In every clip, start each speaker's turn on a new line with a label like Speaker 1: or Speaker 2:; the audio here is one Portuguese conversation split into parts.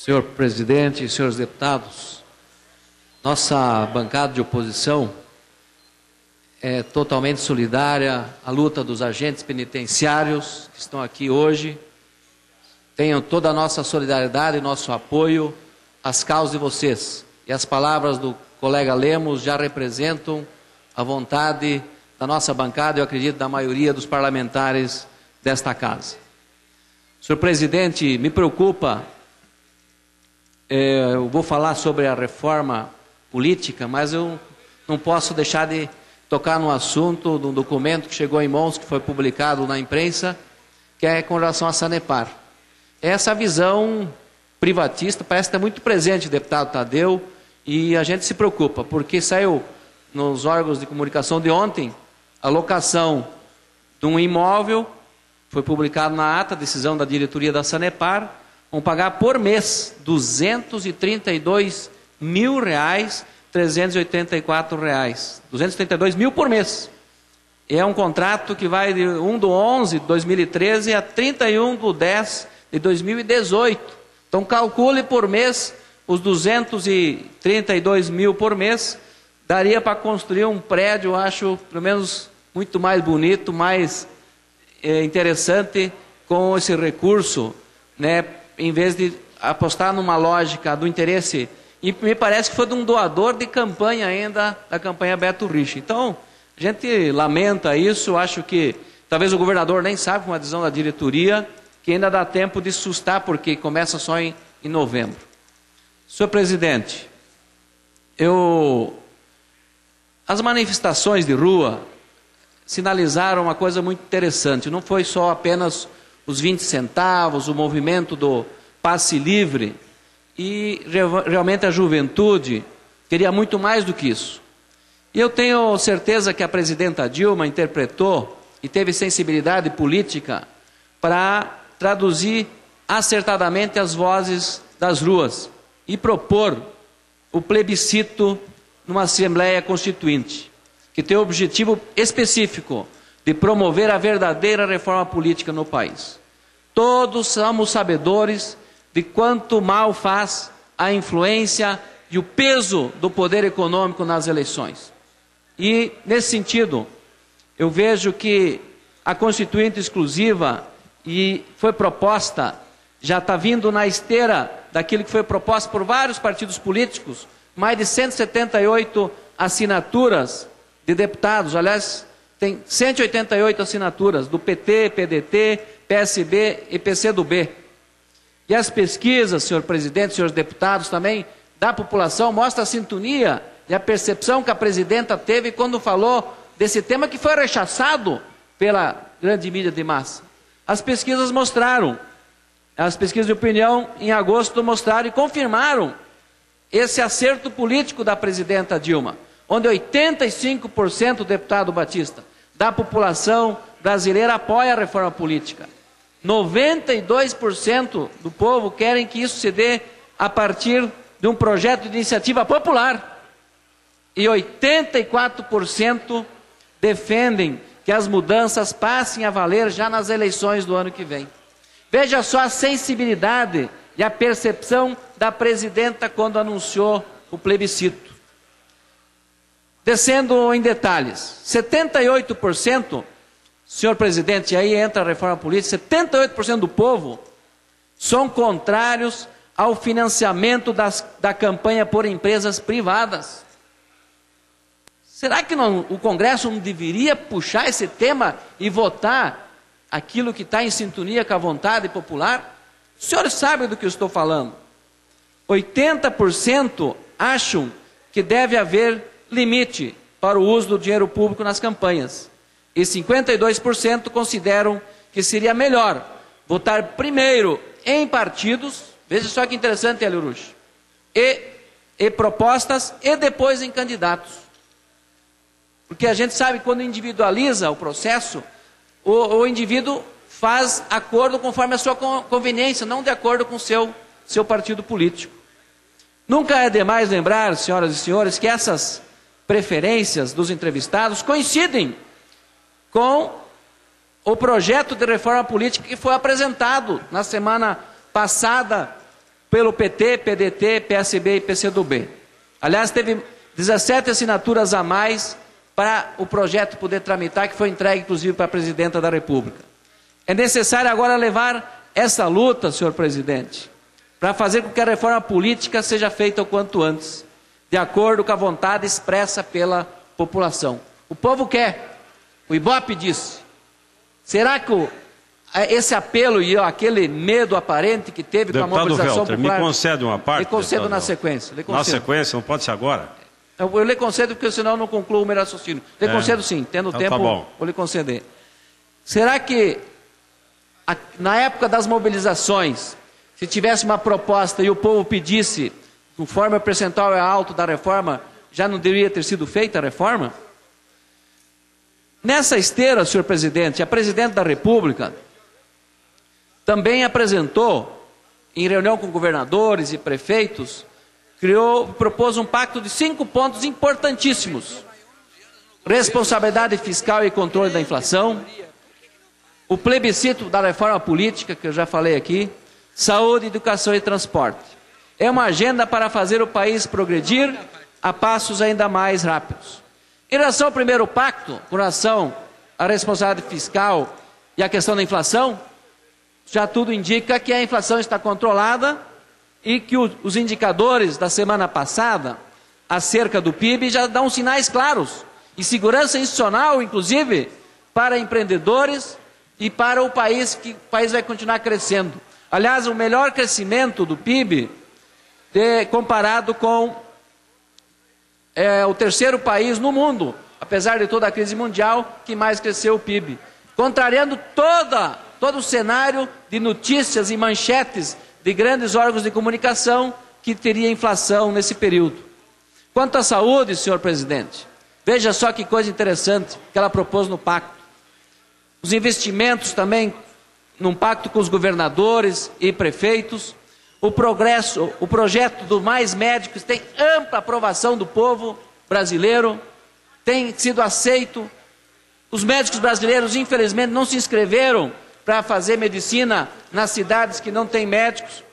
Speaker 1: Senhor presidente e senhores deputados, nossa bancada de oposição é totalmente solidária à luta dos agentes penitenciários que estão aqui hoje. Tenham toda a nossa solidariedade e nosso apoio às causas de vocês. E as palavras do colega Lemos já representam a vontade da nossa bancada, eu acredito, da maioria dos parlamentares desta casa. Senhor presidente, me preocupa, eu vou falar sobre a reforma política, mas eu não posso deixar de tocar no assunto do documento que chegou em mãos, que foi publicado na imprensa, que é com relação à Sanepar. Essa visão privatista parece estar muito presente, deputado Tadeu, e a gente se preocupa, porque saiu nos órgãos de comunicação de ontem a locação de um imóvel, foi publicado na ata, decisão da diretoria da Sanepar, vão pagar por mês R$ 232.384. 232 mil por mês. E é um contrato que vai de 1/11/2013 a 31/10/2018. Então calcule por mês os 232 mil por mês, daria para construir um prédio, eu acho, pelo menos muito mais bonito, mais interessante com esse recurso, né, em vez de apostar numa lógica do interesse. E me parece que foi de um doador de campanha ainda, da campanha Beto Rich. Então, a gente lamenta isso, acho que talvez o governador nem sabe, com a decisão da diretoria, que ainda dá tempo de sustar, porque começa só em novembro. Senhor presidente, as manifestações de rua sinalizaram uma coisa muito interessante. Não foi só apenas os 20 centavos, o movimento do passe livre, e realmente a juventude queria muito mais do que isso. E eu tenho certeza que a presidenta Dilma interpretou e teve sensibilidade política para traduzir acertadamente as vozes das ruas e propor o plebiscito numa Assembleia Constituinte, que tem o objetivo específico de promover a verdadeira reforma política no país. Todos somos sabedores de quanto mal faz a influência e o peso do poder econômico nas eleições. E, nesse sentido, eu vejo que a Constituinte exclusiva e foi proposta, já está vindo na esteira daquilo que foi proposto por vários partidos políticos, mais de 178 assinaturas de deputados, aliás, tem 188 assinaturas do PT, PDT, PSB e PCdoB. E as pesquisas, senhor presidente, senhores deputados, também da população, mostram a sintonia e a percepção que a presidenta teve quando falou desse tema que foi rechaçado pela grande mídia de massa. As pesquisas mostraram, as pesquisas de opinião em agosto mostraram e confirmaram esse acerto político da presidenta Dilma, onde 85%, deputado Batista, da população brasileira apoia a reforma política. 92% do povo querem que isso se dê a partir de um projeto de iniciativa popular. E 84% defendem que as mudanças passem a valer já nas eleições do ano que vem. Veja só a sensibilidade e a percepção da presidenta quando anunciou o plebiscito. Descendo em detalhes, 78%, senhor presidente, e aí entra a reforma política, 78% do povo são contrários ao financiamento da campanha por empresas privadas. Será que o Congresso não deveria puxar esse tema e votar aquilo que está em sintonia com a vontade popular? Os senhores sabem do que eu estou falando. 80% acham que deve haver limite para o uso do dinheiro público nas campanhas. E 52% consideram que seria melhor votar primeiro em partidos, veja só que interessante, Hélio Rusch, e propostas, e depois em candidatos. Porque a gente sabe que quando individualiza o processo, o indivíduo faz acordo conforme a sua conveniência, não de acordo com o seu partido político. Nunca é demais lembrar, senhoras e senhores, que essas preferências dos entrevistados coincidem com o projeto de reforma política que foi apresentado na semana passada pelo PT, PDT, PSB e PCdoB. Aliás, teve 17 assinaturas a mais para o projeto poder tramitar, que foi entregue, inclusive, para a Presidenta da República. É necessário agora levar essa luta, senhor presidente, para fazer com que a reforma política seja feita o quanto antes, de acordo com a vontade expressa pela população. O povo quer, o Ibope disse. Será que esse apelo e aquele medo aparente que teve com a mobilização popular...
Speaker 2: me concede uma parte?
Speaker 1: Lhe concedo na sequência.
Speaker 2: Na sequência, não pode ser agora?
Speaker 1: Eu lhe concedo porque senão eu não concluo o meu raciocínio. Lhe concedo sim, tendo
Speaker 2: então,
Speaker 1: tempo,
Speaker 2: tá bom.
Speaker 1: vou lhe conceder. Será que, na época das mobilizações, se tivesse uma proposta e o povo pedisse, conforme o percentual é alto da reforma, já não deveria ter sido feita a reforma? Nessa esteira, senhor presidente, a Presidente da República também apresentou, em reunião com governadores e prefeitos, propôs um pacto de 5 pontos importantíssimos: responsabilidade fiscal e controle da inflação, o plebiscito da reforma política, que eu já falei aqui, saúde, educação e transporte. É uma agenda para fazer o país progredir a passos ainda mais rápidos. Em relação ao primeiro pacto, com relação à responsabilidade fiscal e à questão da inflação, já tudo indica que a inflação está controlada e que os indicadores da semana passada, acerca do PIB, já dão sinais claros. E segurança institucional, inclusive, para empreendedores e para o país, que o país vai continuar crescendo. Aliás, o melhor crescimento do PIB, comparado com o terceiro país no mundo, apesar de toda a crise mundial, que mais cresceu o PIB. Contrariando todo o cenário de notícias e manchetes de grandes órgãos de comunicação que teria inflação nesse período. Quanto à saúde, senhor presidente, veja só que coisa interessante que ela propôs no pacto. Os investimentos também num pacto com os governadores e prefeitos. O projeto do Mais Médicos tem ampla aprovação do povo brasileiro, tem sido aceito. Os médicos brasileiros, infelizmente, não se inscreveram para fazer medicina nas cidades que não têm médicos,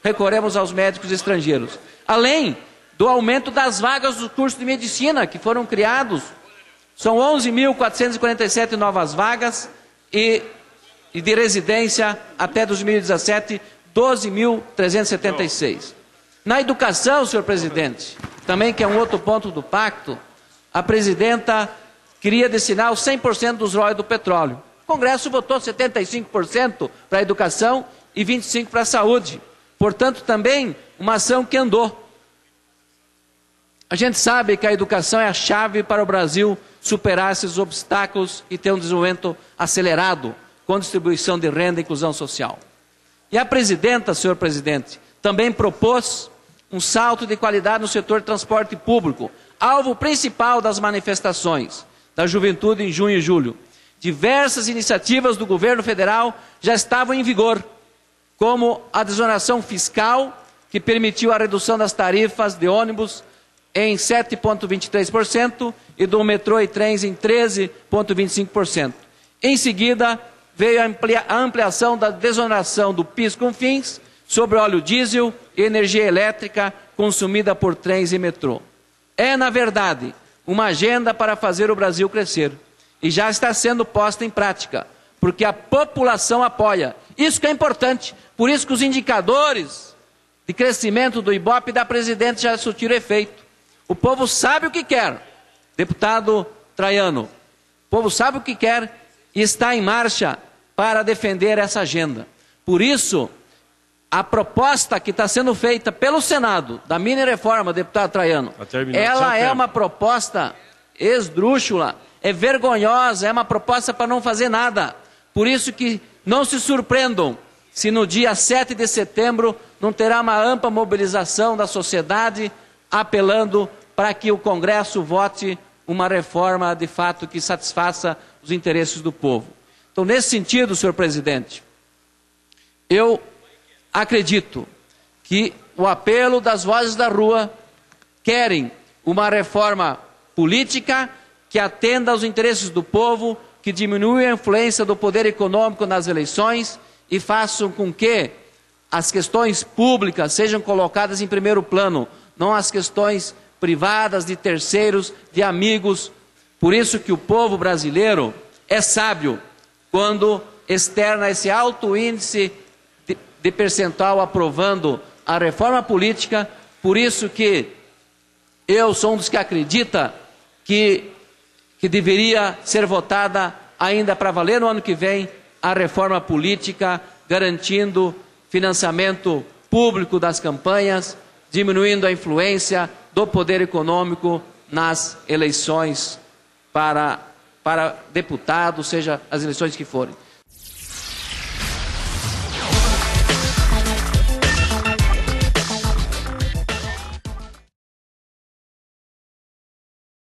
Speaker 1: recorremos aos médicos estrangeiros. Além do aumento das vagas do curso de medicina, que foram criados, são 11.447 novas vagas, e de residência até 2017, 12.376. Na educação, senhor presidente, também que é um outro ponto do pacto, a presidenta queria destinar os 100% dos royalties do petróleo. O Congresso votou 75% para a educação e 25% para a saúde. Portanto, também uma ação que andou. A gente sabe que a educação é a chave para o Brasil superar esses obstáculos e ter um desenvolvimento acelerado com distribuição de renda e inclusão social. E a presidenta, senhor presidente, também propôs um salto de qualidade no setor de transporte público, alvo principal das manifestações da juventude em junho e julho. Diversas iniciativas do governo federal já estavam em vigor, como a desoneração fiscal, que permitiu a redução das tarifas de ônibus em 7,23% e do metrô e trens em 13,25%. Em seguida, veio a ampliação da desoneração do PIS/COFINS sobre óleo diesel e energia elétrica consumida por trens e metrô. É, na verdade, uma agenda para fazer o Brasil crescer. E já está sendo posta em prática, porque a população apoia. Isso que é importante. Por isso que os indicadores de crescimento do Ibope e da Presidente já surtiram efeito. O povo sabe o que quer, deputado Traiano. O povo sabe o que quer e está em marcha para defender essa agenda. Por isso, a proposta que está sendo feita pelo Senado, da mini-reforma, deputado Traiano, ela é uma proposta esdrúxula, é vergonhosa, é uma proposta para não fazer nada. Por isso que não se surpreendam se no dia 7 de setembro não terá uma ampla mobilização da sociedade apelando para que o Congresso vote uma reforma de fato que satisfaça os interesses do povo. Então, nesse sentido, senhor presidente, eu acredito que o apelo das vozes da rua querem uma reforma política que atenda aos interesses do povo, que diminua a influência do poder econômico nas eleições e façam com que as questões públicas sejam colocadas em primeiro plano, não as questões privadas de terceiros, de amigos. Por isso que o povo brasileiro é sábio quando externa esse alto índice de percentual aprovando a reforma política. Por isso que eu sou um dos que acredita que deveria ser votada ainda para valer no ano que vem a reforma política, garantindo financiamento público das campanhas, diminuindo a influência do poder econômico nas eleições para deputado, seja as eleições que forem.